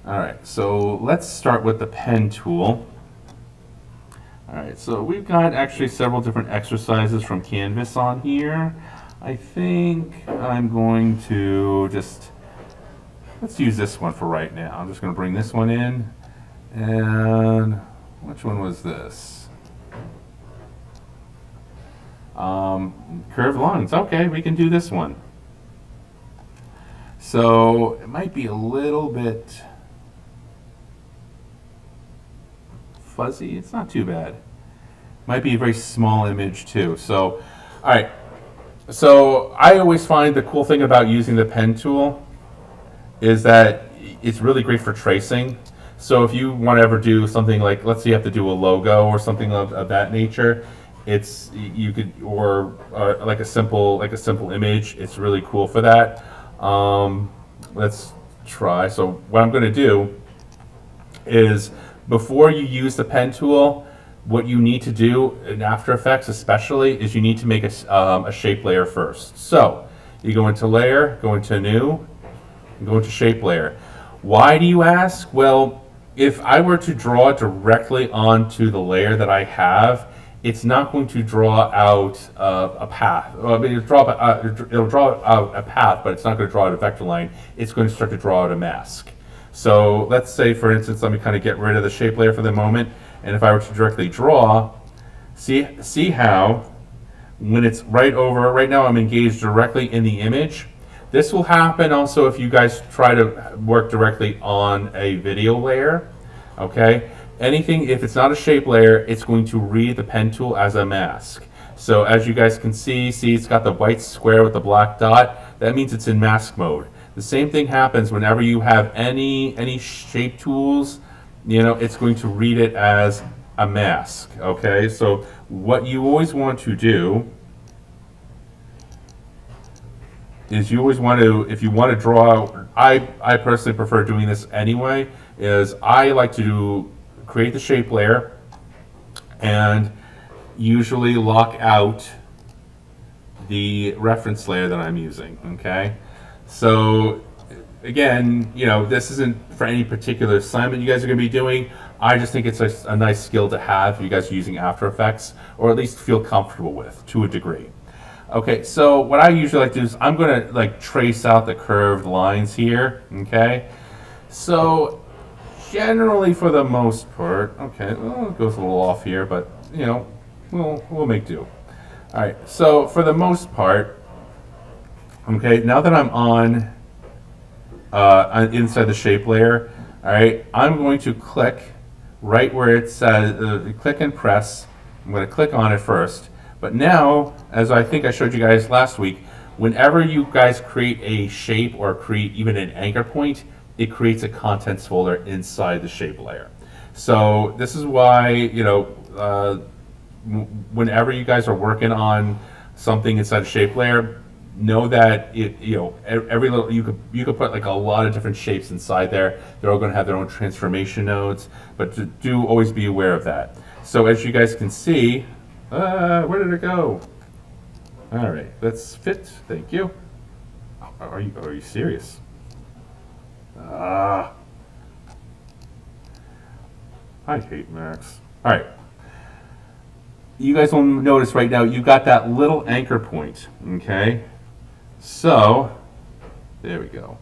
All right, so let's start with the pen tool. All right, so we've got actually several different exercises from Canvas on here. I think I'm going to let's use this one for right now. I'm just going to bring this one in. And which one was this? Curved lines. Okay, we can do this one. So it might be a little bit fuzzy. It's not too bad. Might be a very small image too. So, all right. So I always find the cool thing about using the pen tool is that it's really great for tracing. So if you want to ever do something like, let's say you have to do a logo or something of that nature, you could, or like a simple image. It's really cool for that. Let's try. So what I'm going to do is, before you use the pen tool, what you need to do in After Effects especially is you need to make a shape layer first. So you go into Layer, go into New, and go into Shape Layer. Why do you ask? Well, if I were to draw directly onto the layer that I have, it's not going to draw out a path. Well, I mean, it'll draw out a path, but it's not going to draw out a vector line. It's going to start to draw out a mask. So let's say, for instance, let me kind of get rid of the shape layer for the moment. And if I were to directly draw, see how when it's right now I'm engaged directly in the image. This will happen also if you guys try to work directly on a video layer. Okay? Anything, if it's not a shape layer, it's going to read the pen tool as a mask. So as you guys can see it's got the white square with the black dot. That means it's in mask mode. The same thing happens whenever you have any shape tools. It's going to read it as a mask. Okay, so what you always want to do is you always want to, if you want to draw, I personally prefer doing this anyway, is I like to create the shape layer and usually lock out the reference layer that I'm using. Okay, so again, this isn't for any particular assignment you guys are going to be doing. I just think it's a nice skill to have if you guys are using After Effects, or at least feel comfortable with to a degree. Okay, so what I usually like to do is I'm going to trace out the curved lines here. Okay, so generally for the most part, okay, well, it goes a little off here, but we'll make do. All right, so for the most part, okay, now that I'm on inside the shape layer, all right, I'm going to click right where it says click and press. I'm going to click on it first. But now, as I think I showed you guys last week, whenever you guys create a shape or create even an anchor point, it creates a contents folder inside the shape layer. So this is why, whenever you guys are working on something inside a shape layer, know that every little, you could put a lot of different shapes inside there. They're all going to have their own transformation nodes, but do always be aware of that. So as you guys can see, where did it go? All right, let's fit. Thank you. Are you serious? I hate Max. All right. You guys will notice right now you got that little anchor point. Okay. So there we go.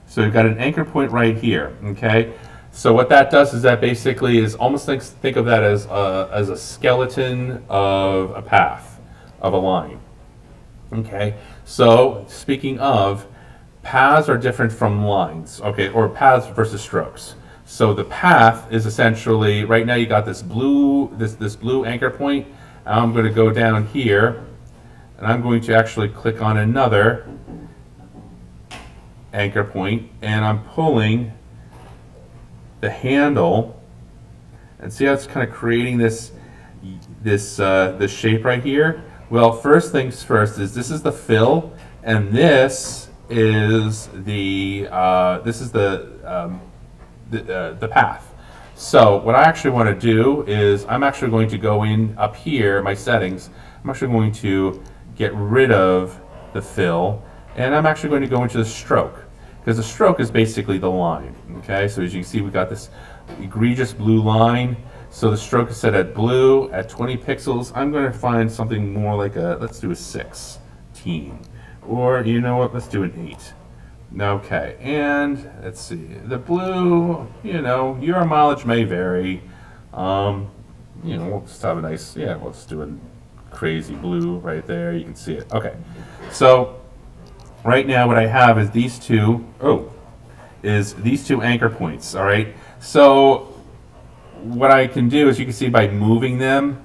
So you've got an anchor point right here. Okay. So what that does is that basically is almost think of that as a skeleton of a path, of a line. Okay, so speaking of, paths are different from lines, okay, or paths versus strokes. So the path is essentially, right now you got this blue anchor point. I'm going to go down here, and I'm going to actually click on another anchor point, and I'm pulling the handle, and see how it's kind of creating this shape right here. Well, first things first is this is the fill, and this is the path. So what I actually want to do is I'm actually going to go in up here, my settings. I'm actually going to get rid of the fill, and I'm actually going to go into the stroke. because the stroke is basically the line. Okay, so as you can see, we got this egregious blue line. So the stroke is set at blue at 20 pixels. I'm going to find something more like let's do a 16. Or, you know what, let's do an 8. Okay, and let's see, the blue, your mileage may vary. We'll just have a nice, we'll just do a crazy blue right there. You can see it. Okay, so right now what I have is these two anchor points, all right? So what I can do is, you can see by moving them,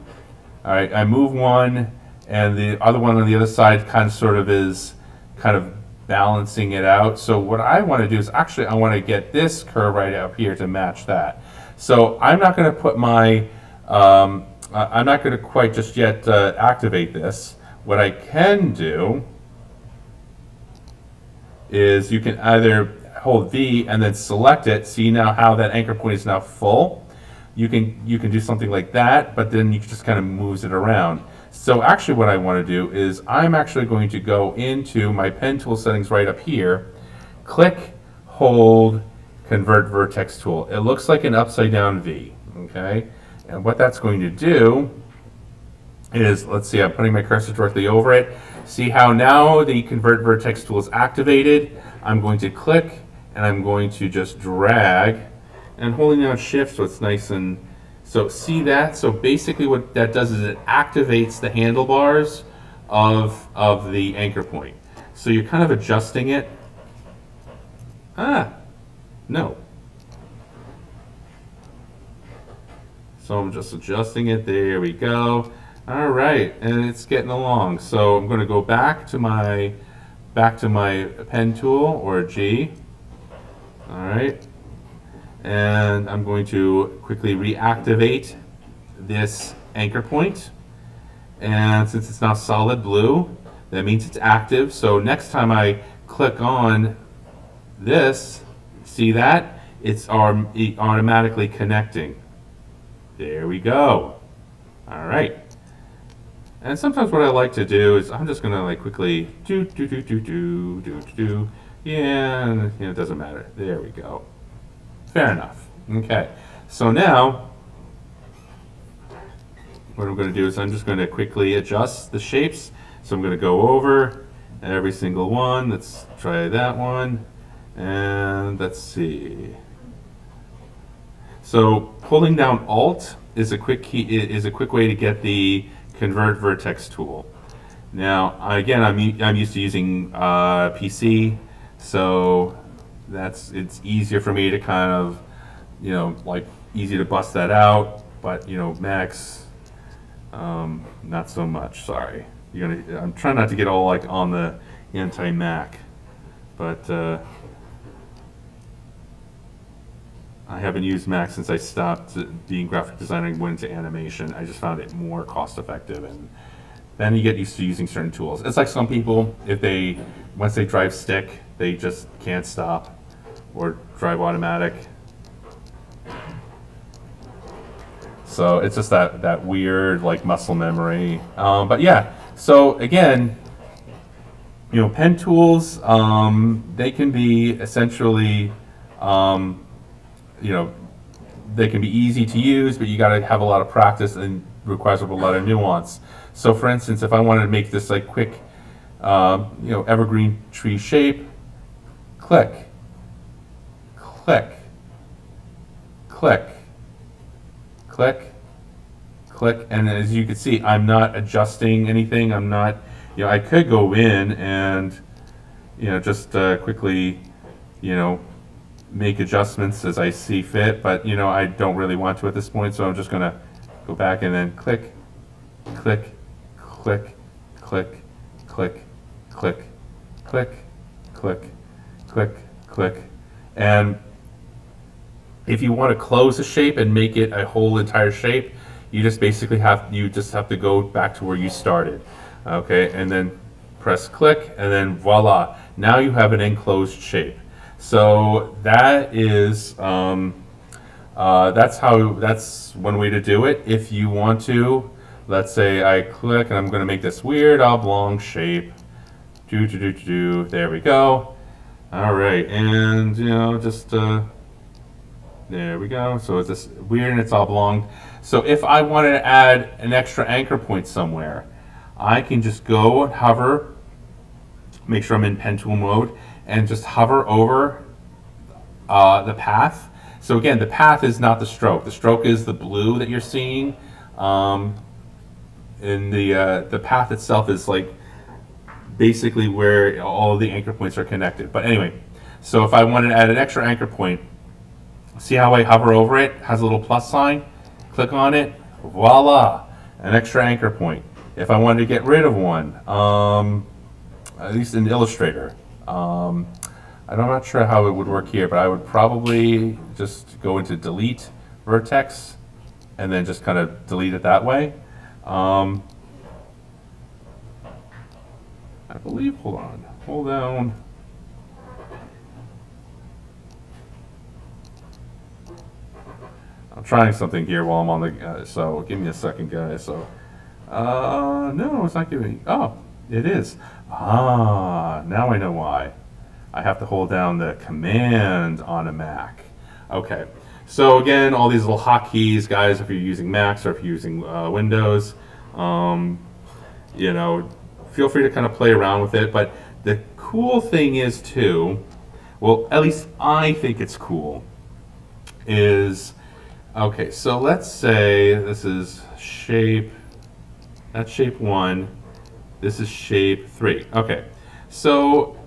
all right, I move one, and the other one on the other side is kind of balancing it out. So what I want to do is actually I want to get this curve right up here to match that. So I'm not going to put my, I'm not going to quite just yet activate this. What I can do is you can either hold V and then select it. See now how that anchor point is now full. You can do something like that, but then you just kind of moves it around. So actually what I want to do is I'm actually going to go into my pen tool settings right up here, click, hold, convert vertex tool. It looks like an upside down V, okay? And what that's going to do is, let's see, I'm putting my cursor directly over it. See how now the convert vertex tool is activated? I'm going to click and I'm going to just drag and holding down shift so it's nice and, so see that? So basically what that does is it activates the handlebars of the anchor point. So you're kind of adjusting it. No. So I'm just adjusting it. There we go. All right, and it's getting along. So I'm going to go back to my pen tool, or G. All right. And I'm going to quickly reactivate this anchor point. And since it's now solid blue, that means it's active. So next time I click on this, see that? It's automatically connecting. There we go. All right. And sometimes what I like to do is I'm just going to like quickly yeah, and it doesn't matter. There we go. Fair enough. Okay, so now what I'm going to do is I'm just going to quickly adjust the shapes. So I'm going to go over every single one. Let's try that one, and let's see. So pulling down Alt is a quick way to get the convert vertex tool. Now again, I'm used to using PC, so it's easier for me to kind of, like easy to bust that out, but Macs, not so much. Sorry, I'm trying not to get all like on the anti-Mac, but I haven't used Mac since I stopped being graphic designer and went into animation. I just found it more cost effective, and then you get used to using certain tools. It's like some people, once they drive stick, they just can't stop, or drive automatic. So it's just that weird like muscle memory. But yeah, so again, pen tools, they can be essentially, they can be easy to use, but you got to have a lot of practice and requires a lot of nuance. So for instance, if I wanted to make this like quick, evergreen tree shape, click, click, click, click, click, and as you can see, I'm not adjusting anything. I'm not, I could go in and, just quickly, make adjustments as I see fit, but I don't really want to at this point, so I'm just gonna go back and then click, click, click, click, click, click, click, click, click, click, and if you want to close a shape and make it a whole entire shape, you just basically have to go back to where you started, okay, and then press click, and then voila, now you have an enclosed shape. So that is that's one way to do it. If you want to, let's say I click and I'm going to make this weird oblong shape. There we go. All right, and just there we go. So it's this weird and it's oblong. So if I wanted to add an extra anchor point somewhere, I can just go and hover, make sure I'm in pen tool mode, and just hover over the path. So again, the path is not the stroke. The stroke is the blue that you're seeing. And the path itself is like basically where all of the anchor points are connected. But anyway, so if I wanted to add an extra anchor point, see how I hover over it? It has a little plus sign. Click on it. Voila, an extra anchor point. If I wanted to get rid of one, at least in Illustrator, I'm not sure how it would work here, but I would probably just go into delete vertex and then just kind of delete it that way. I believe, hold down. I'm trying something here while I'm on the, so give me a second, guys. So, no, it's not giving, oh, it is. Now I know why. I have to hold down the command on a Mac. Okay, so again, all these little hotkeys, guys, if you're using Macs or if you're using Windows, feel free to kind of play around with it. But the cool thing is too, well, at least I think it's cool, is, okay, so let's say this is shape, that's shape 1, this is shape 3. Okay, so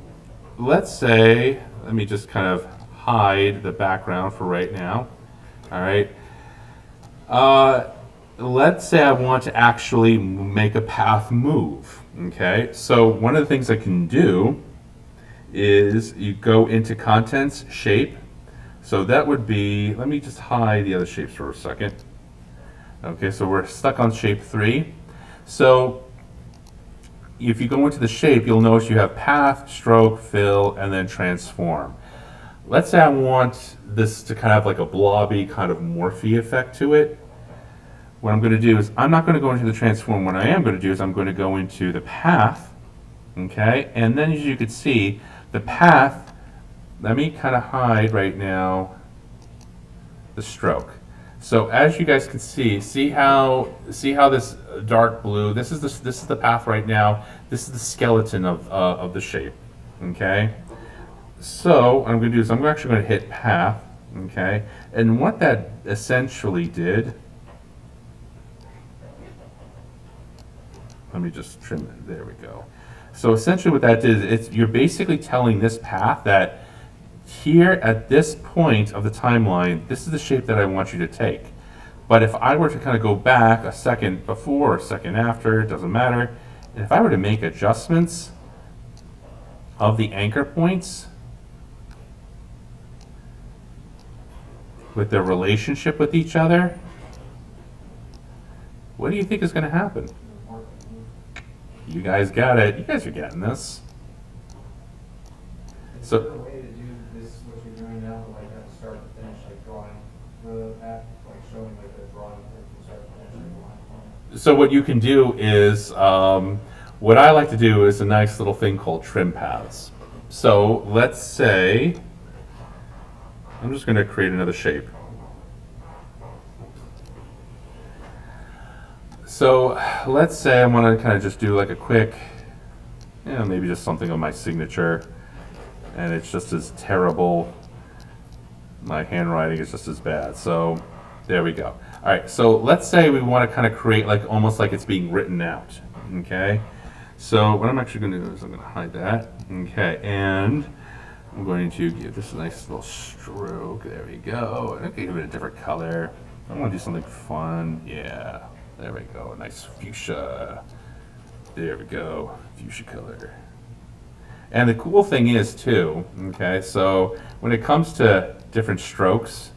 let's say, let me just kind of hide the background for right now. All right. Let's say I want to actually make a path move. Okay, so one of the things I can do is you go into contents, shape. So that would be, let me just hide the other shapes for a second. Okay, so we're stuck on shape 3. So if you go into the shape, you'll notice you have path, stroke, fill, and then transform. Let's say I want this to kind of have like a blobby kind of morphy effect to it. What I'm going to do is, I'm not going to go into the transform. What I am going to do is I'm going to go into the path, okay? And then as you can see, the path, let me kind of hide right now the stroke. So as you guys can see how this dark blue, this is the path right now. This is the skeleton of the shape, okay? So what I'm going to do is I'm actually going to hit path, okay? And what that essentially did, let me just trim it. There we go. So essentially what that did is you're basically telling this path that here at this point of the timeline, this is the shape that I want you to take. But if I were to kind of go back a second before or a second after, it doesn't matter. And if I were to make adjustments of the anchor points with their relationship with each other, what do you think is going to happen? You guys got it. You guys are getting this. So, the way to do this, what you're doing now, like at start to finish, like drawing the path, like showing like a drawing from start to finish, like so what you can do is, what I like to do is a nice little thing called trim paths. So let's say, I'm just going to create another shape. So let's say I want to kind of just do like a quick, maybe just something on my signature, and it's just as terrible. My handwriting is just as bad. So there we go. All right, so let's say we want to kind of create like almost like it's being written out. Okay, so what I'm actually going to do is I'm going to hide that. Okay, and I'm going to give this a nice little stroke. There we go. And I can give it a different color. I want to do something fun. Yeah. There we go, a nice fuchsia. There we go, fuchsia color. And the cool thing is too, okay, so when it comes to different strokes,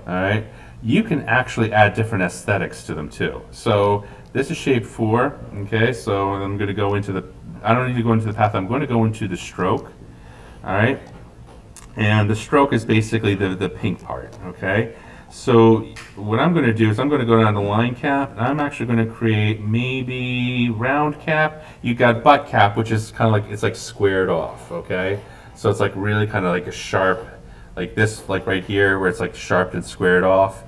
all right, you can actually add different aesthetics to them too. So this is shape 4, okay, so I'm going to go into the, I don't need to go into the path, I'm going to go into the stroke, all right, and the stroke is basically the pink part, okay. So what I'm going to do is I'm going to go down to line cap, and I'm actually going to create maybe round cap. You got butt cap, which is kind of like, it's like squared off, okay? So it's like really kind of like a sharp, like this, like right here, where it's like sharp and squared off.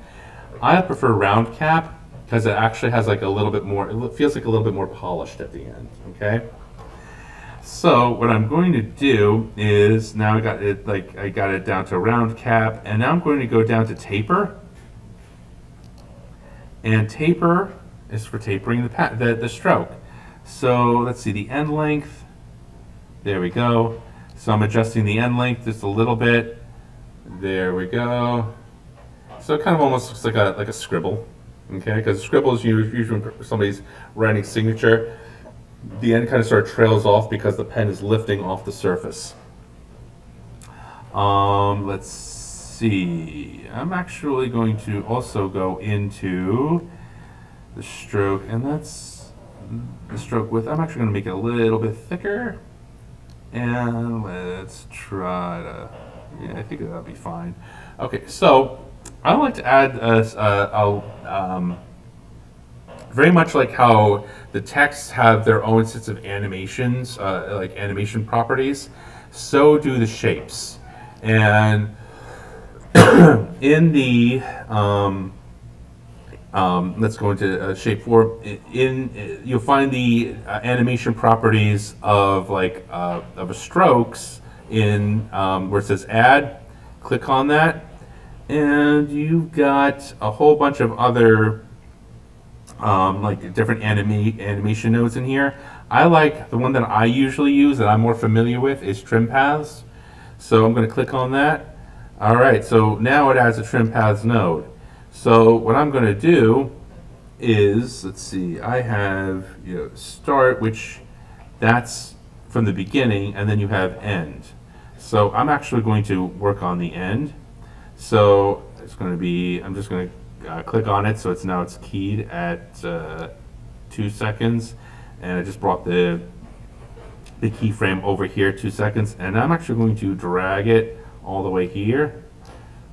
I prefer round cap because it actually has like a little bit more, it feels like a little bit more polished at the end, okay? So what I'm going to do is, now I got it down to a round cap, and now I'm going to go down to taper. And taper is for tapering the stroke. So let's see, the end length, there we go. So I'm adjusting the end length just a little bit. There we go. So it kind of almost looks like a scribble, okay? Because scribble is usually when somebody's writing signature, the end kind of sort of trails off because the pen is lifting off the surface. Let's see. I'm actually going to also go into the stroke, and that's the stroke width. I'm actually going to make it a little bit thicker. And let's try to, yeah, I think that'll be fine. Okay, so I like to add very much like how the texts have their own sets of animations, like animation properties, so do the shapes. And in the, let's go into shape 4. You'll find the animation properties of of a strokes in where it says add. Click on that, and you've got a whole bunch of other like different animation nodes in here. I like the one that I usually use, that I'm more familiar with, is trim paths. So I'm going to click on that. All right, so now it adds a trim paths node. So what I'm going to do is, let's see, I have start, which that's from the beginning, and then you have end. So I'm actually going to work on the end. So it's going to be, I'm just going to click on it, so it's keyed at 2 seconds, and I just brought the keyframe over here 2 seconds, and I'm actually going to drag it all the way here.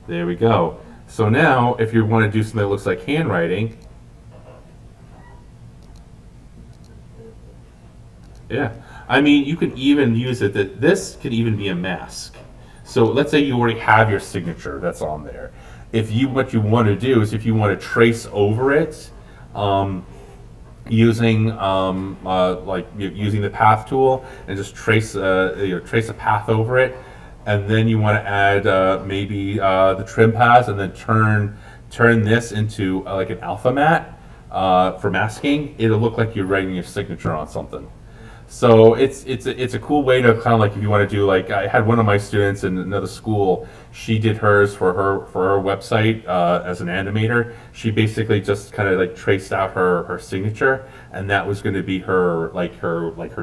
There we go. So now, if you want to do something that looks like handwriting, yeah, I mean, you can even use it that this could even be a mask. So let's say you already have your signature that's on there. What you want to do is, if you want to trace over it, using using the path tool, and just trace trace a path over it, and then you want to add maybe the trim paths, and then turn this into like an alpha mat for masking. It'll look like you're writing your signature on something. So it's a cool way to kind of like, if you want to do, like, I had one of my students in another school, she did hers for her website as an animator. She basically just kind of like traced out her signature, and that was going to be her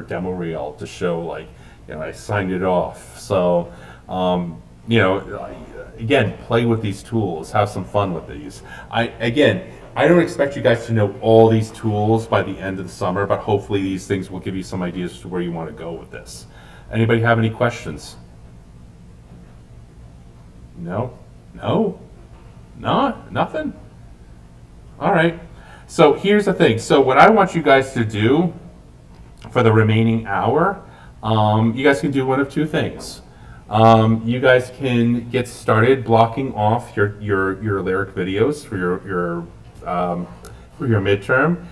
demo reel to show, like, I signed it off. So again, play with these tools, have some fun with these. I don't expect you guys to know all these tools by the end of the summer, but hopefully these things will give you some ideas to where you want to go with this. Anybody have any questions? No? No? Nothing? All right. So here's the thing. So what I want you guys to do for the remaining hour, you guys can do one of two things. You guys can get started blocking off your lyric videos for your midterm.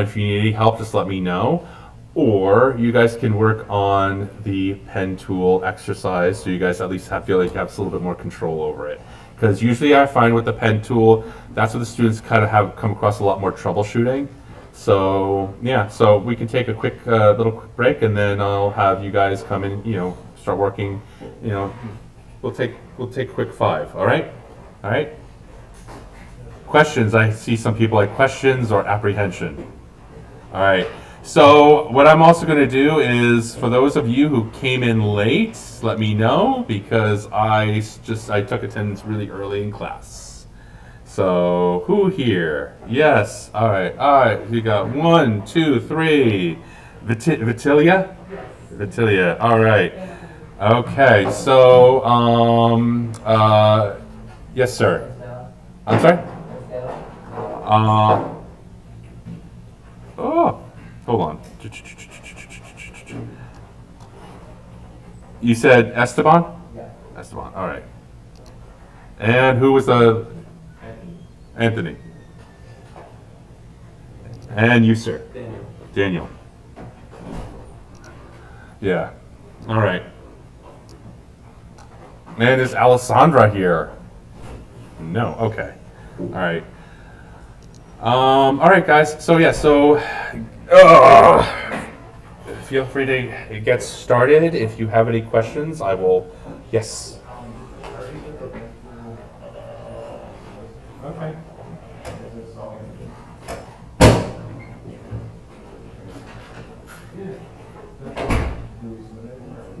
If you need any help, just let me know. Or you guys can work on the pen tool exercise, so you guys at least feel like you have a little bit more control over it. Because usually I find with the pen tool, that's what the students kind of have come across a lot more troubleshooting. So yeah, so we can take a quick little break, and then I'll have you guys come in, start working. We'll take quick 5. All right. Questions? I see some people like questions or apprehension. All right. So what I'm also going to do is, for those of you who came in late, let me know, because I took attendance really early in class. So who here? Yes. All right. We got 1, 2, 3. Vitilia. Vitilia. All right. Okay. So yes, sir. I'm sorry. Oh, hold on. You said Esteban? Yeah. Esteban, all right. And who was the? Anthony. And you, sir? Daniel. Daniel. Yeah. All right. And is Alessandra here? No. Okay. All right. All right, guys. So yeah. So, feel free to get started. If you have any questions, I will. Yes. Okay.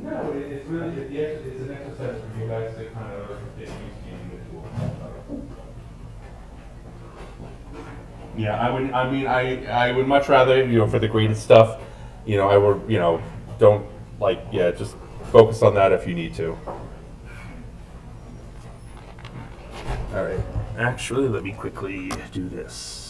No, it's really it's an exercise for you guys to kind of get used to using the tool. Yeah, I would much rather, for the graded stuff, I would, don't just focus on that if you need to. All right. Actually, let me quickly do this.